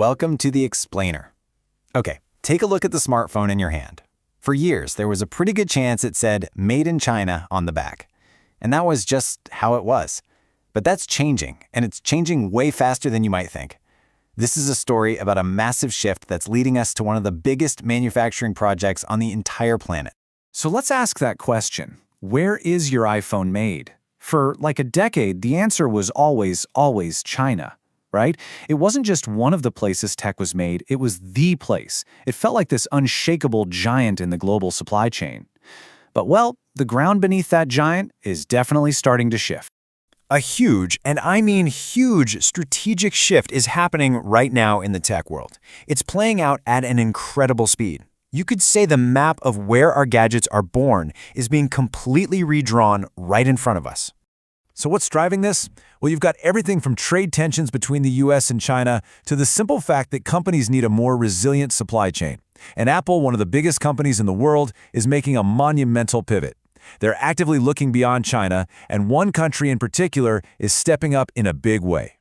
Welcome to the Explainer. Okay, take a look at the smartphone in your hand. For years, there was a pretty good chance it said Made in China on the back. And that was just how it was. But that's changing, and it's changing way faster than you might think. This is a story about a massive shift that's leading us to one of the biggest manufacturing projects on the entire planet. So let's ask that question. Where is your iPhone made? For like a decade, the answer was always China, right? It wasn't just one of the places tech was made, it was the place. It felt like this unshakable giant in the global supply chain. But well, the ground beneath that giant is definitely starting to shift. A huge, and I mean huge, strategic shift is happening right now in the tech world. It's playing out at an incredible speed. You could say the map of where our gadgets are born is being completely redrawn right in front of us. So what's driving this? Well, you've got everything from trade tensions between the US and China to the simple fact that companies need a more resilient supply chain. And Apple, one of the biggest companies in the world, is making a monumental pivot. They're actively looking beyond China, and one country in particular is stepping up in a big way.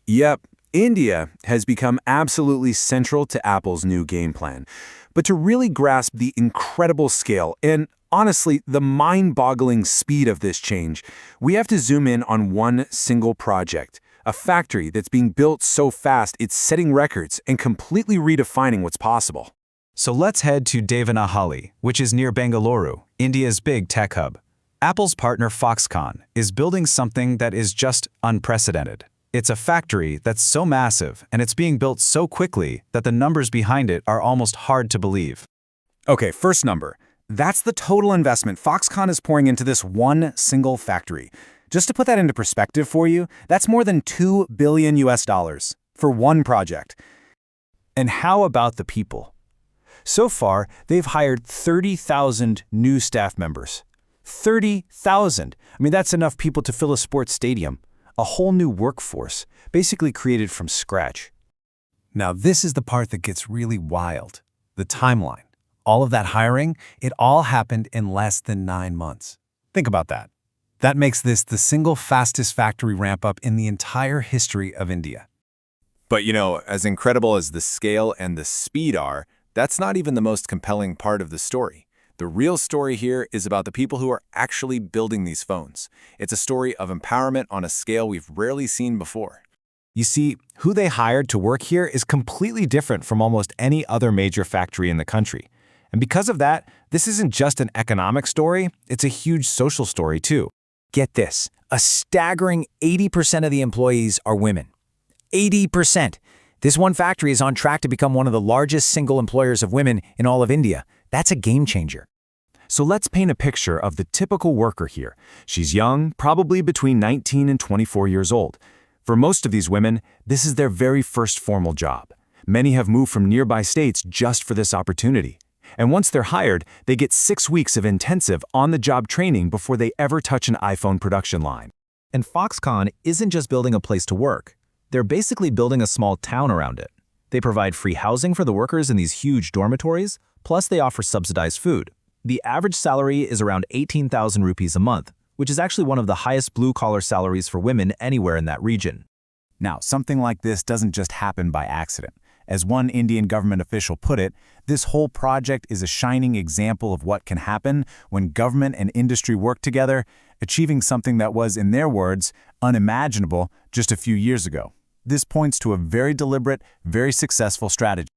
Yep, India has become absolutely central to Apple's new game plan. But to really grasp the incredible scale and, honestly, the mind-boggling speed of this change, we have to zoom in on one single project, a factory that's being built so fast it's setting records and completely redefining what's possible. So let's head to Devanahalli, which is near Bengaluru, India's big tech hub. Apple's partner Foxconn is building something that is just unprecedented. It's a factory that's so massive and it's being built so quickly that the numbers behind it are almost hard to believe. Okay, first number. That's the total investment Foxconn is pouring into this one single factory. Just to put that into perspective for you, that's more than $2 billion for one project. And how about the people? So far, they've hired 30,000 new staff members. 30,000! I mean, that's enough people to fill a sports stadium. A whole new workforce, basically created from scratch. Now, this is the part that gets really wild. The timeline. All of that hiring, it all happened in less than 9 months. Think about that. That makes this the single fastest factory ramp-up in the entire history of India. But as incredible as the scale and the speed are, that's not even the most compelling part of the story. The real story here is about the people who are actually building these phones. It's a story of empowerment on a scale we've rarely seen before. You see, who they hired to work here is completely different from almost any other major factory in the country. And because of that, this isn't just an economic story, it's a huge social story too. Get this, a staggering 80% of the employees are women. 80%! This one factory is on track to become one of the largest single employers of women in all of India. That's a game changer. So let's paint a picture of the typical worker here. She's young, probably between 19 and 24 years old. For most of these women, this is their very first formal job. Many have moved from nearby states just for this opportunity. And once they're hired, they get 6 weeks of intensive on-the-job training before they ever touch an iPhone production line. And Foxconn isn't just building a place to work. They're basically building a small town around it. They provide free housing for the workers in these huge dormitories, plus they offer subsidized food. The average salary is around 18,000 rupees a month, which is actually one of the highest blue-collar salaries for women anywhere in that region. Now, something like this doesn't just happen by accident. As one Indian government official put it, this whole project is a shining example of what can happen when government and industry work together, achieving something that was, in their words, unimaginable just a few years ago. This points to a very deliberate, very successful strategy.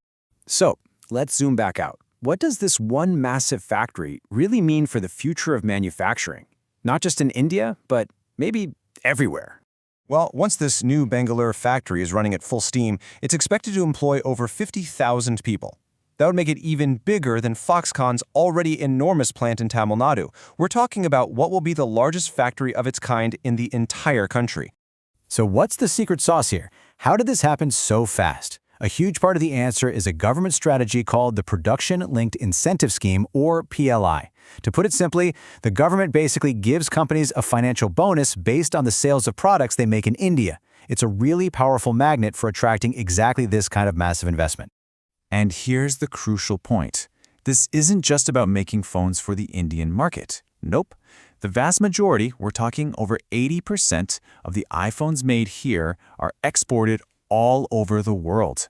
So, let's zoom back out. What does this one massive factory really mean for the future of manufacturing? Not just in India, but maybe everywhere. Well, once this new Bengaluru factory is running at full steam, it's expected to employ over 50,000 people. That would make it even bigger than Foxconn's already enormous plant in Tamil Nadu. We're talking about what will be the largest factory of its kind in the entire country. So what's the secret sauce here? How did this happen so fast? A huge part of the answer is a government strategy called the Production Linked Incentive Scheme, or PLI. To put it simply, the government basically gives companies a financial bonus based on the sales of products they make in India. It's a really powerful magnet for attracting exactly this kind of massive investment. And here's the crucial point. This isn't just about making phones for the Indian market. Nope. The vast majority, we're talking over 80% of the iPhones made here, are exported all over the world.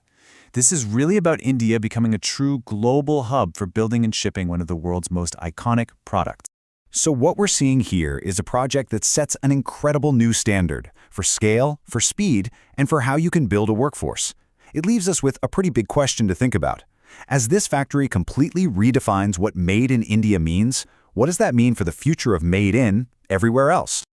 This is really about India becoming a true global hub for building and shipping one of the world's most iconic products. So what we're seeing here is a project that sets an incredible new standard for scale, for speed, and for how you can build a workforce. It leaves us with a pretty big question to think about. As this factory completely redefines what Made in India means, what does that mean for the future of Made in everywhere else?